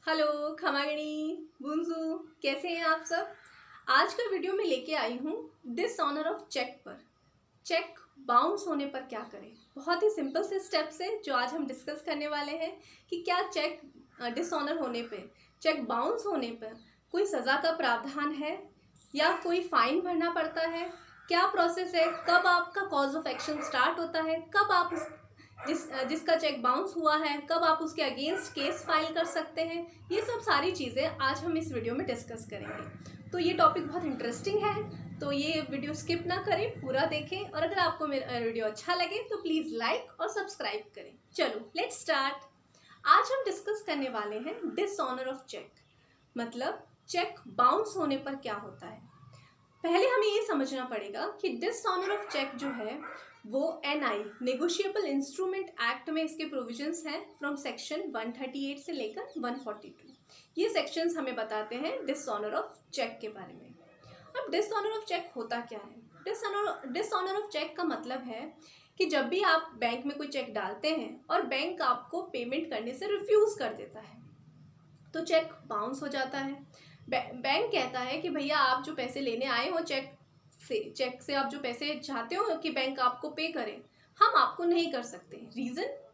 Hello खमागणी बुंजू, कैसे हैं आप सब। आज का वीडियो में लेके आई हूँ डिसऑनर ऑफ चेक पर। चेक बाउंस होने पर क्या करें। बहुत ही सिंपल से स्टेप्स है जो आज हम डिस्कस करने वाले हैं कि क्या चेक डिसऑनर होने पे, चेक बाउंस होने पर कोई सज़ा का प्रावधान है या कोई फाइन भरना पड़ता है, क्या प्रोसेस है, कब आपका कॉज ऑफ एक्शन स्टार्ट होता है, कब आप जिसका चेक बाउंस हुआ है कब आप उसके अगेंस्ट केस फाइल कर सकते हैं। ये सब सारी चीज़ें आज हम इस वीडियो में डिस्कस करेंगे। तो ये टॉपिक बहुत इंटरेस्टिंग है, तो ये वीडियो स्किप ना करें, पूरा देखें और अगर आपको मेरा वीडियो अच्छा लगे तो प्लीज़ लाइक और सब्सक्राइब करें। चलो लेट्स स्टार्ट। आज हम डिस्कस करने वाले हैं डिसऑनर ऑफ चेक, मतलब चेक बाउंस होने पर क्या होता है। पहले हमें ये समझना पड़ेगा कि डिसऑनर ऑफ चेक जो है वो एनआई नेगोशिएबल इंस्ट्रूमेंट एक्ट में इसके प्रोविजंस हैं फ्रॉम सेक्शन 138 से लेकर 142। ये सेक्शंस हमें बताते हैं डिसऑनर ऑफ चेक के बारे में। अब डिसऑनर ऑफ चेक होता क्या है। डिसऑनर ऑफ चेक का मतलब है कि जब भी आप बैंक में कोई चेक डालते हैं और बैंक आपको पेमेंट करने से रिफ्यूज़ कर देता है तो चेक बाउंस हो जाता है। बैंक कहता है कि भैया आप जो पैसे लेने आए हो चेक से आप जो पैसे चाहते हो कि बैंक आपको पे करे, हम आपको नहीं कर सकते।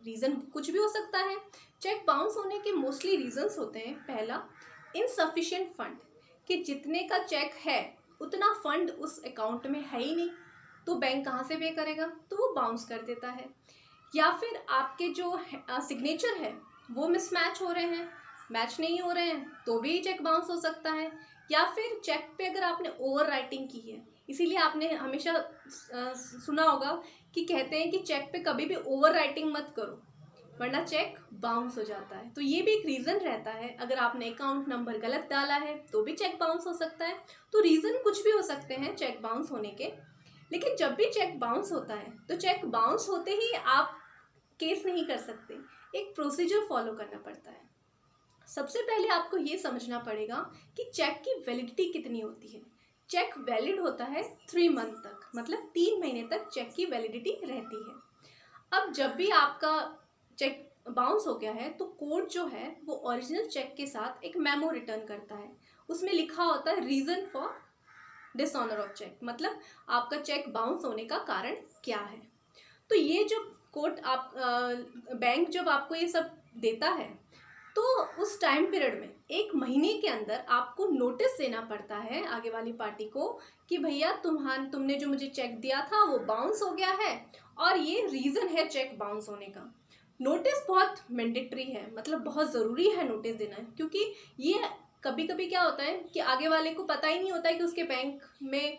रीज़न कुछ भी हो सकता है। चेक बाउंस होने के मोस्टली रीजंस होते हैं। पहला, इनसफिशिएंट फंड, कि जितने का चेक है उतना फंड उस अकाउंट में है ही नहीं, तो बैंक कहाँ से पे करेगा, तो वो बाउंस कर देता है। या फिर आपके जो सिग्नेचर है वो मिसमैच हो रहे हैं, मैच नहीं हो रहे हैं, तो भी चेक बाउंस हो सकता है। या फिर चेक पे अगर आपने ओवर राइटिंग की है, इसीलिए आपने हमेशा सुना होगा कि कहते हैं कि चेक पे कभी भी ओवर राइटिंग मत करो वरना चेक बाउंस हो जाता है। तो ये भी एक रीज़न रहता है। अगर आपने अकाउंट नंबर गलत डाला है तो भी चेक बाउंस हो सकता है। तो रीज़न कुछ भी हो सकते हैं चेक बाउंस होने के। लेकिन जब भी चेक बाउंस होता है तो चेक बाउंस होते ही आप केस नहीं कर सकते, एक प्रोसीजर फॉलो करना पड़ता है। सबसे पहले आपको ये समझना पड़ेगा कि चेक की वैलिडिटी कितनी होती है। चेक वैलिड होता है 3 मंथ तक, मतलब 3 महीने तक चेक की वैलिडिटी रहती है। अब जब भी आपका चेक बाउंस हो गया है तो कोर्ट जो है वो ओरिजिनल चेक के साथ एक मेमो रिटर्न करता है। उसमें लिखा होता है reason for dishonour of cheque, मतलब आपका चेक बाउंस होने का कारण क्या है। तो ये जो कोर्ट बैंक जब आपको ये सब देता है तो उस टाइम पीरियड में 1 महीने के अंदर आपको नोटिस देना पड़ता है आगे वाली पार्टी को कि भैया तुमने जो मुझे चेक दिया था वो बाउंस हो गया है और ये रीज़न है चेक बाउंस होने का। नोटिस बहुत मैंडेटरी है, मतलब बहुत ज़रूरी है नोटिस देना, क्योंकि ये कभी कभी क्या होता है कि आगे वाले को पता ही नहीं होता है कि उसके बैंक में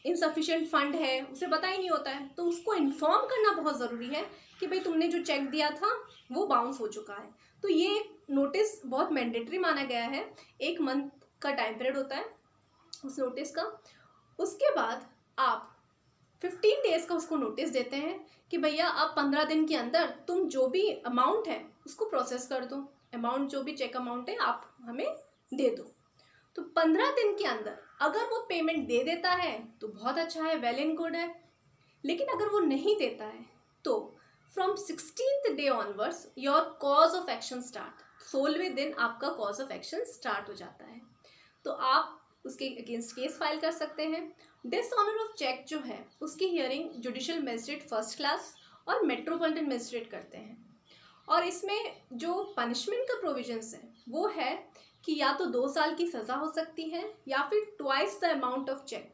इनसफिशिएंट फंड है, उसे पता ही नहीं होता है। तो उसको इन्फॉर्म करना बहुत ज़रूरी है कि भाई तुमने जो चेक दिया था वो बाउंस हो चुका है। तो ये नोटिस बहुत मैंडेटरी माना गया है। 1 मंथ का टाइम पीरियड होता है उस नोटिस का। उसके बाद आप 15 डेज़ का उसको नोटिस देते हैं कि भैया अब 15 दिन के अंदर तुम जो भी अमाउंट है उसको प्रोसेस कर दो, अमाउंट जो भी चेक अमाउंट है आप हमें दे दो। तो 15 दिन के अंदर अगर वो पेमेंट दे देता है तो बहुत अच्छा है, वेल एंड गुड है। लेकिन अगर वो नहीं देता है तो from 16th day onwards your cause of action start. 16वें दिन आपका कॉज ऑफ एक्शन स्टार्ट हो जाता है, तो आप उसके अगेंस्ट केस फाइल कर सकते हैं। डिसऑनर ऑफ चेक जो है उसकी hearing judicial magistrate first class और मेट्रोपॉलिटन मजिस्ट्रेट करते हैं। और इसमें जो पनिशमेंट का प्रोविजंस है वो है कि या तो 2 साल की सज़ा हो सकती है या फिर twice the amount of cheque.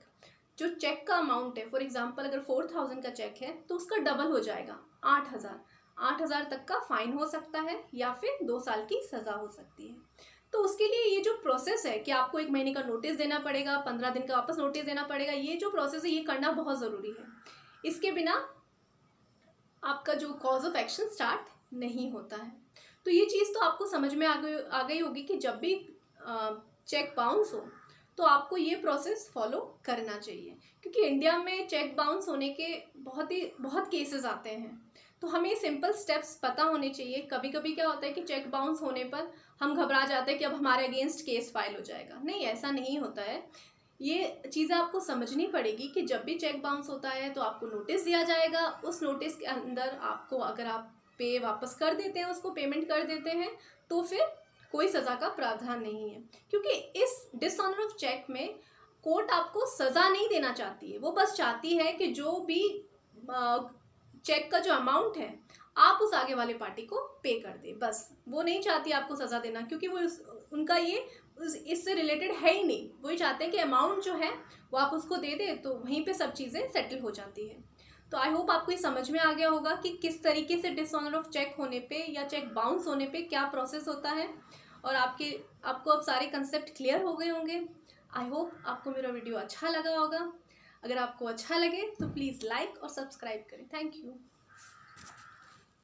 जो चेक का अमाउंट है, फॉर एग्जांपल अगर 4000 का चेक है तो उसका डबल हो जाएगा, 8000 तक का फाइन हो सकता है या फिर 2 साल की सज़ा हो सकती है। तो उसके लिए ये जो प्रोसेस है कि आपको 1 महीने का नोटिस देना पड़ेगा, 15 दिन का वापस नोटिस देना पड़ेगा, ये जो प्रोसेस है ये करना बहुत ज़रूरी है। इसके बिना आपका जो कॉज ऑफ एक्शन स्टार्ट नहीं होता है। तो ये चीज़ तो आपको समझ में आ गई होगी कि जब भी चेक बाउंस हो तो आपको ये प्रोसेस फॉलो करना चाहिए, क्योंकि इंडिया में चेक बाउंस होने के बहुत केसेस आते हैं। तो हमें सिंपल स्टेप्स पता होने चाहिए। कभी कभी क्या होता है कि चेक बाउंस होने पर हम घबरा जाते हैं कि अब हमारे अगेंस्ट केस फाइल हो जाएगा। नहीं, ऐसा नहीं होता है। ये चीज़ें आपको समझनी पड़ेगी कि जब भी चेक बाउंस होता है तो आपको नोटिस दिया जाएगा। उस नोटिस के अंदर आपको, अगर आप पे वापस कर देते हैं, उसको पेमेंट कर देते हैं, तो फिर कोई सज़ा का प्रावधान नहीं है, क्योंकि इस डिसऑनर ऑफ चेक में कोर्ट आपको सज़ा नहीं देना चाहती है। वो बस चाहती है कि जो भी चेक का जो अमाउंट है आप उस आगे वाले पार्टी को पे कर दे, बस। वो नहीं चाहती आपको सज़ा देना, क्योंकि वो उनका ये इससे रिलेटेड है ही नहीं। वो ये चाहते हैं कि अमाउंट जो है वो आप उसको दे दे, तो वहीं पे सब चीज़ें सेटल हो जाती है। तो आई होप आपको ये समझ में आ गया होगा कि किस तरीके से डिसऑनर ऑफ चेक होने पे या चेक बाउंस होने पे क्या प्रोसेस होता है, और आपको अब सारे कंसेप्ट क्लियर हो गए होंगे। आई होप आपको मेरा वीडियो अच्छा लगा होगा। अगर आपको अच्छा लगे तो प्लीज़ लाइक और सब्सक्राइब करें। Thank you.